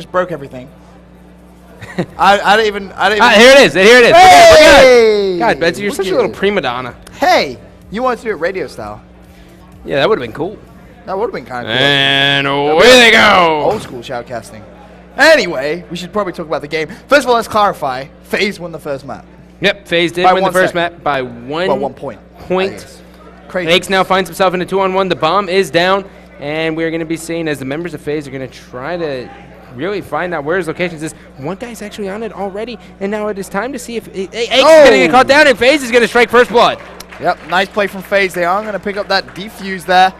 Just broke everything. I don't even. Here it is. Here it is. Hey! God, Betsy, you're such a little prima donna. Hey, you wanted to do it radio style. Yeah, that would have been cool. That would have been kind of cool. And away they go. Old school shoutcasting. Anyway, we should probably talk about the game. First of all, let's clarify. FaZe won the first map. Yep, FaZe did win the first map by one point. Crazy. Aches now finds himself in a 2-on-1. The bomb is down, and we're going to be seeing as the members of FaZe are going to try to really find out where his location is. One guy's actually on it already, and now it is time to see if Aches is going to get caught down, and FaZe is going to strike first blood. Yep, nice play from FaZe. They are going to pick up that defuse there,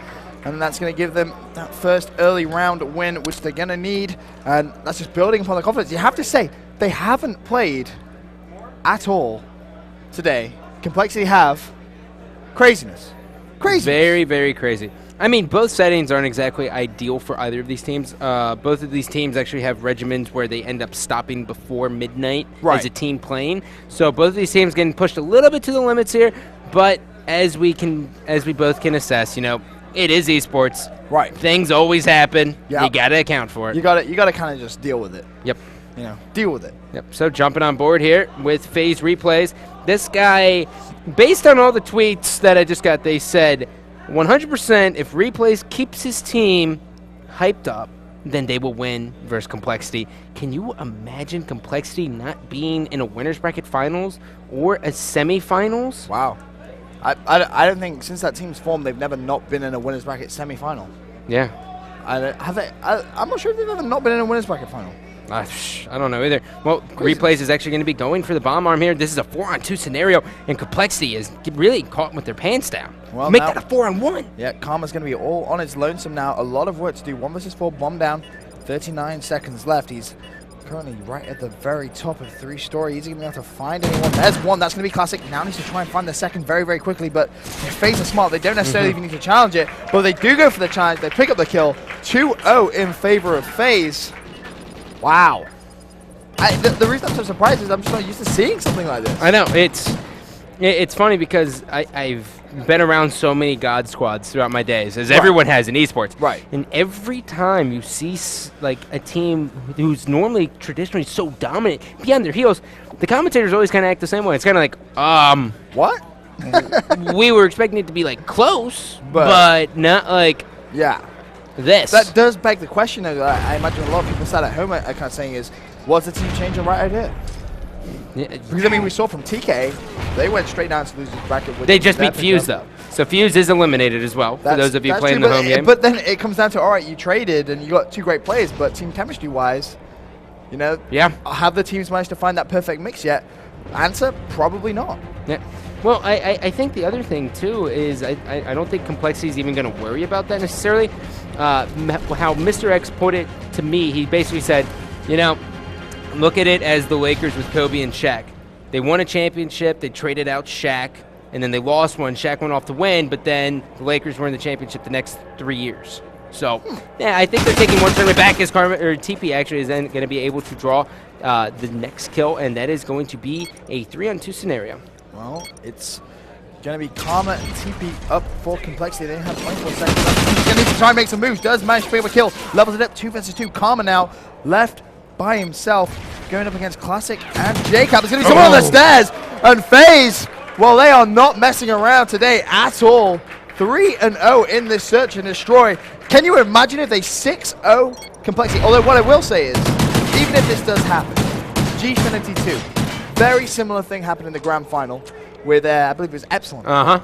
and that's going to give them that first early round win, which they're going to need, and that's just building upon the confidence. You have to say, they haven't played at all today. Complexity have craziness. Very, very crazy. I mean, both settings aren't exactly ideal for either of these teams. Both of these teams actually have regimens where they end up stopping before midnight as a team playing. So both of these teams getting pushed a little bit to the limits here. But as we both can assess, you know, it is esports. Right. Things always happen. Yep. You got to account for it. You got to kind of just deal with it. Yep. You know, deal with it. Yep. So jumping on board here with FaZe replays. This guy, based on all the tweets that I just got, they said 100% if replays keeps his team hyped up, then they will win versus Complexity. Can you imagine Complexity not being in a winner's bracket finals or a semifinals? Wow. I don't think since that team's formed they've never not been in a winner's bracket semifinal. Yeah. I'm not sure if they've ever not been in a winner's bracket final. I don't know either. Well, Replays is actually going to be going for the bomb arm here. This is a 4-on-2 scenario, and Complexity is really caught with their pants down. Well, make that a 4-on-1. Yeah, Karma's going to be all on its lonesome now. A lot of work to do. 1 versus 4, bomb down. 39 seconds left. He's currently right at the very top of 3-story. Is he going to be able to find anyone? There's one. That's going to be classic. Now needs to try and find the second very, very quickly. But FaZe are smart. They don't necessarily even need to challenge it. But they do go for the challenge. They pick up the kill. 2-0 in favor of FaZe. Wow. The reason I'm so surprised is I'm just not used to seeing something like this. I know. It's funny because I've been around so many God squads throughout my days, as everyone has in esports. Right. And every time you see like a team who's normally traditionally so dominant be on their heels, the commentators always kind of act the same way. It's kind of like, what? We were expecting it to be like close, but not like this. That does beg the question, though. I imagine a lot of people sat at home are kind of saying is, was the team change the right idea? Yeah, because, I mean, we saw from TK, they went straight down to losers bracket. They just beat Fuse, though. So Fuse is eliminated as well, for those of you playing the home game. But then it comes down to, all right, you traded and you got 2 great players, but team chemistry-wise, you know, have the teams managed to find that perfect mix yet? Answer, probably not. Yeah. Well, I think the other thing, too, is I don't think Complexity is even going to worry about that necessarily. How Mr. X put it to me, he basically said, you know, look at it as the Lakers with Kobe and Shaq. They won a championship, they traded out Shaq, and then they lost one. Shaq went off to win, but then the Lakers were in the championship the next 3 years. So, yeah, I think they're taking one turn back as TP actually is then going to be able to draw the next kill, and that is going to be a 3-on-2 scenario. Well, it's going to be Karma and TP up for Complexity. They have 24 seconds left. He's going to need to try and make some moves. Does manage to be able to kill. Levels it up 2 versus 2. Karma now left by himself, going up against Classic and Jacob. There's going to be someone on the stairs. And FaZe, well, they are not messing around today at all. 3-0 in this search and destroy. Can you imagine if they 6-0 Complexity? Although what I will say is, even if this does happen, Gfinity 2, very similar thing happened in the grand final with, I believe it was Epsilon.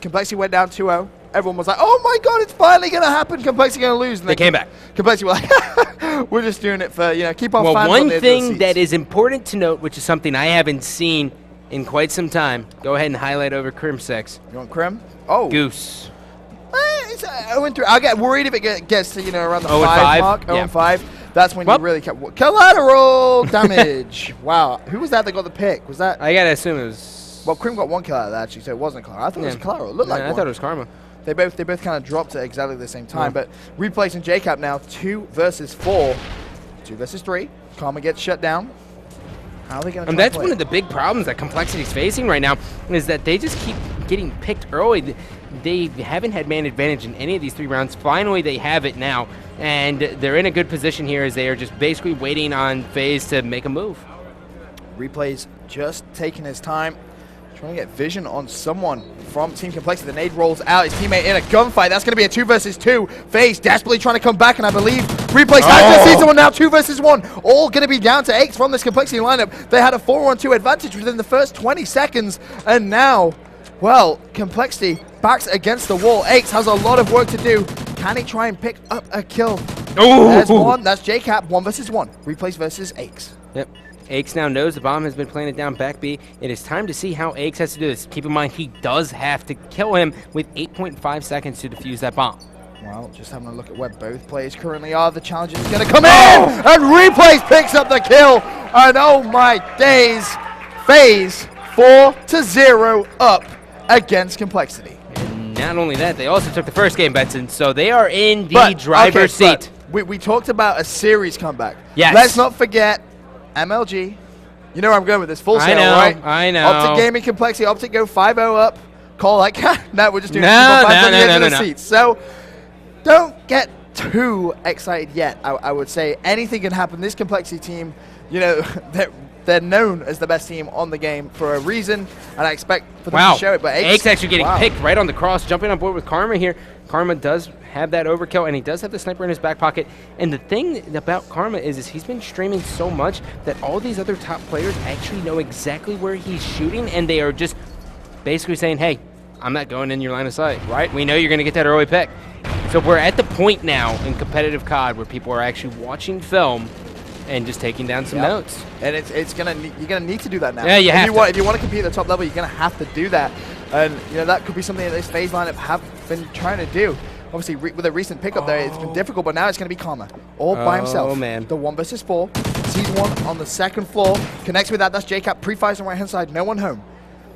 Complexity went down 2-0. Everyone was like, oh my god, it's finally going to happen. Complexity going to lose. And they came back. Complexity were like, we're just doing it for, you know, keep our fans on the Well, one thing that is important to note, which is something I haven't seen in quite some time. Go ahead and highlight over Crim6. You want Crim? Oh. Goose. It's 0-3. I'll get worried if it gets to, you know, around the 5 mark. 0-5. That's when you really kept collateral damage. Wow. Who was that got the pick? Was that? I got to assume it was. Well, Crim got 1 kill out of that, actually, so it wasn't collateral. I thought it was collateral. It looked like I one. thought it was Karma. They both kind of dropped at exactly the same time. But replacing JCap now, 2 versus 4. 2 versus 3. Karma gets shut down. How are they going to And that's one of the big problems that Complexity's facing right now, is that they just keep getting picked early. They haven't had man advantage in any of these 3 rounds. Finally, they have it now, and they're in a good position here as they are just basically waiting on Faze to make a move. Replay's just taking his time, trying to get vision on someone from Team Complexity. The nade rolls out, his teammate in a gunfight. That's going to be a 2 versus 2. Faze desperately trying to come back, and I believe Replay's has to see someone now. 2 versus 1. All going to be down to Aches from this Complexity lineup. They had a 4-on-2 advantage within the first 20 seconds, and now, well, Complexity backs against the wall. Aches has a lot of work to do. Can he try and pick up a kill? There's one. That's JCap. 1 versus 1. Replay's versus Aches. Yep. Aches now knows the bomb has been planted down back B. It is time to see how Aches has to do this. Keep in mind, he does have to kill him with 8.5 seconds to defuse that bomb. Well, just having a look at where both players currently are. The challenge is going to come in, and Replays picks up the kill. And oh my days, Faze 4-0 up against Complexity. And not only that, they also took the first game, Benson, so they are in the driver's seat. We talked about a series comeback. Yes. Let's not forget MLG. You know where I'm going with this. Full sale, right? I know. Optic Gaming Complexity. Optic go 5-0 up. Call like, no, we're just doing no. Seats. So don't get too excited yet. I would say anything can happen. This Complexity team, you know, they're known as the best team on the game for a reason, and I expect for them to show it. But Aches actually getting picked right on the cross, jumping on board with Karma here. Karma does have that overkill, and he does have the sniper in his back pocket. And the thing about Karma is he's been streaming so much that all these other top players actually know exactly where he's shooting, and they are just basically saying, hey, I'm not going in your line of sight, right? We know you're going to get that early pick. So we're at the point now in competitive COD where people are actually watching film and just taking down some notes. And you're gonna need to do that now. Yeah, if you want to compete at the top level, you're gonna have to do that. And you know that could be something that this Faze lineup have been trying to do. Obviously, with a recent pickup there, it's been difficult, but now it's gonna be Karma all by himself. Oh man, the 1 versus 4. Sees one on the second floor, connects with that. That's JCap. Pre-fires on the right hand side. No one home.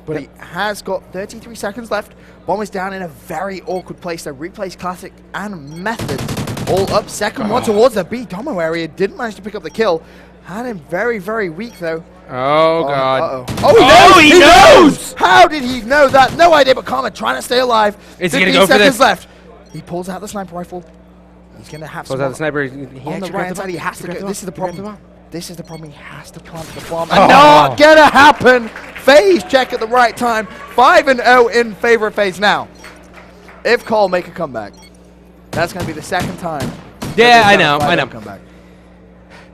But he has got 33 seconds left. Bomb is down in a very awkward place. So Replays Classic and Method all up. Second one towards the B Domo area. Didn't manage to pick up the kill. Had him very, very weak though. Oh god. Oh, he knows! How did he know that? No idea, but Karma trying to stay alive. Is he gonna go for this? Left. He pulls out the sniper rifle. He's gonna have pulls out the sniper. On the right hand side, he has to go. This is the problem. This is the problem. He has to plant the bomb. And not gonna happen. Faze check at the right time. 5-0 in favor of Faze. Now, if Cole make a comeback, that's going to be the second time. Yeah, I know. Comeback.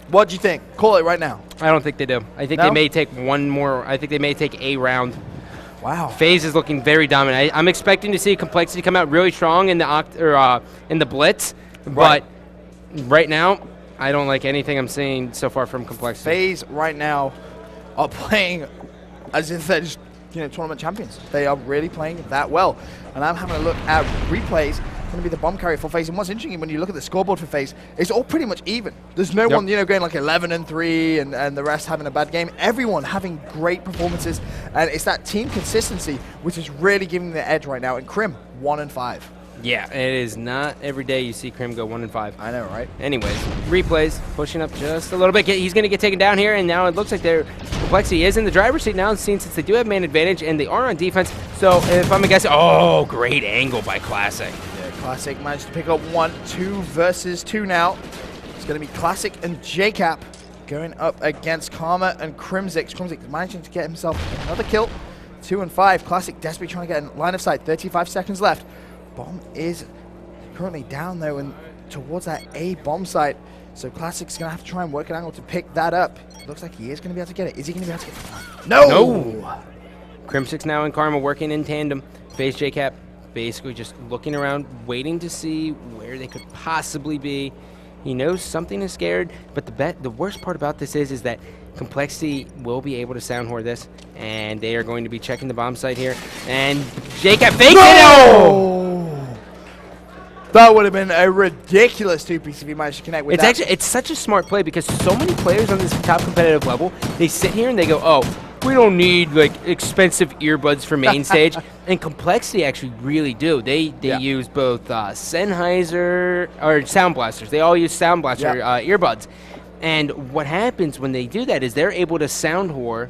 What do you think? Call it right now. I don't think they do. I think they may take one more. I think they may take a round. Wow. Faze is looking very dominant. I'm expecting to see Complexity come out really strong in the Blitz, but right now, I don't like anything I'm seeing so far from Complexity. Faze right now are playing as if they're just, you know, tournament champions. They are really playing that well. And I'm having a look at Replays. It's going to be the bomb carrier for Faze. And what's interesting when you look at the scoreboard for Faze, it's all pretty much even. There's no one, you know, going like 11-3 and the rest having a bad game. Everyone having great performances. And it's that team consistency which is really giving the edge right now. And Crim, 1-5. Yeah, it is not every day you see Crim go 1-5. I know, right? Anyways, Replays pushing up just a little bit. He's going to get taken down here, and now it looks like Complexity is in the driver's seat now, since they do have man advantage, and they are on defense. So if I'm a guess, great angle by Classic. Yeah, Classic managed to pick up 2 versus 2 now. It's going to be Classic and JCap going up against Karma and Crimzix. Crimzix managing to get himself another kill. 2-5. Classic desperately trying to get in line of sight. 35 seconds left. Bomb is currently down though and towards that A bomb site. So Classic's gonna have to try and work an angle to pick that up. Looks like he is gonna be able to get it. Is he gonna be able to get it? No! Crimsix now and Karma working in tandem. Faze JCap basically just looking around, waiting to see where they could possibly be. He knows something is scared, but the worst part about this is that Complexity will be able to sound whore this, and they are going to be checking the bomb site here. And JCap faked it! That would have been a ridiculous two-piece if he managed to connect with that. It's such a smart play because so many players on this top competitive level, they sit here and they go, oh, we don't need like expensive earbuds for main stage. And Complexity actually really do. They use both Sennheiser or Sound Blasters. They all use Sound Blaster earbuds. And what happens when they do that is they're able to sound whore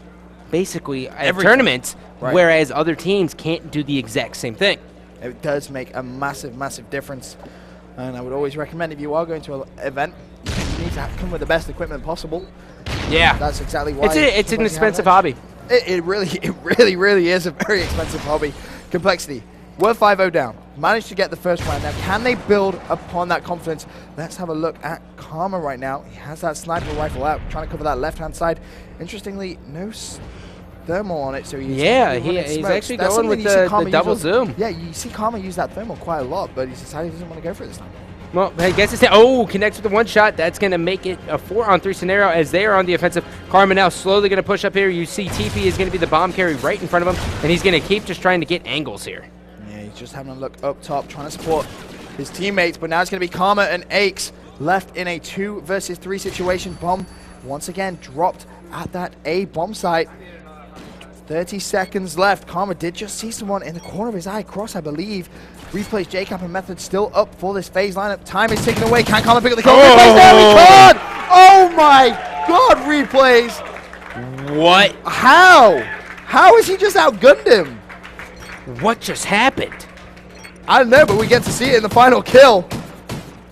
basically at Every tournaments, right. whereas other teams can't do the exact same thing. It does make a massive, massive difference. And I would always recommend if you are going to an event, you need to come with the best equipment possible. Yeah. That's exactly why. It's an expensive hobby. It really is a very expensive hobby. Complexity. We're 5-0 down. Managed to get the first round. Now, can they build upon that confidence? Let's have a look at Karma right now. He has that sniper rifle out, trying to cover that left-hand side. Interestingly, no thermal on it, so he's he's actually going with the double zoom. Yeah, you see Karma use that thermal quite a lot, but he's decided he doesn't want to go for it this time. Well, I guess it's connects with the one shot. That's going to make it a 4-on-3 scenario as they are on the offensive. Karma now slowly going to push up here. You see TP is going to be the bomb carry right in front of him, and he's going to keep just trying to get angles here. Yeah, he's just having a look up top, trying to support his teammates, but now it's going to be Karma and Aches left in a 2 versus 3 situation. Bomb once again dropped at that A bomb site. 30 seconds left. Karma did just see someone in the corner of his eye. Cross, I believe. Replays J-Cap and Method still up for this Faze lineup. Time is ticking away. Can Karma pick up the kill? Replays there, we can't! Oh my god, Replays! What? How? How has he just outgunned him? What just happened? I don't know, but we get to see it in the final kill.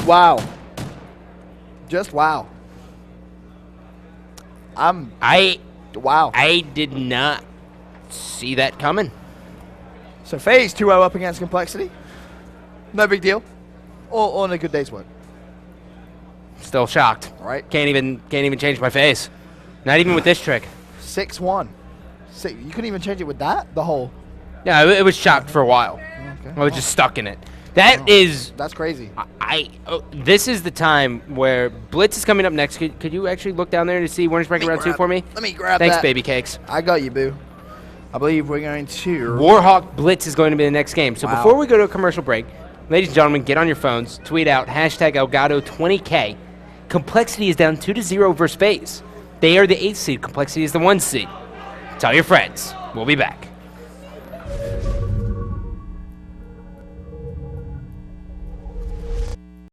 Wow. Just wow. Wow. I did not see that coming. So Faze 2-0 up against Complexity. No big deal. All in a good day's work. Still shocked. All right. Can't even change my face. Not even with this trick. 6-1. You couldn't even change it with that? The whole. Yeah, it was shocked for a while. Okay. I was just stuck in it. That's crazy. This is the time where Blitz is coming up next. Could you actually look down there to see Winners Bracket round 2 for me? Let me grab Thanks, that. baby cakes. I got you, boo. I believe we're going to... Warhawk Blitz is going to be the next game. So wow. Before we go to a commercial break, ladies and gentlemen, get on your phones, tweet out #Elgato20K. Complexity is down 2-0 versus Faze. They are the 8th seed. Complexity is the 1 seed. Tell your friends. We'll be back.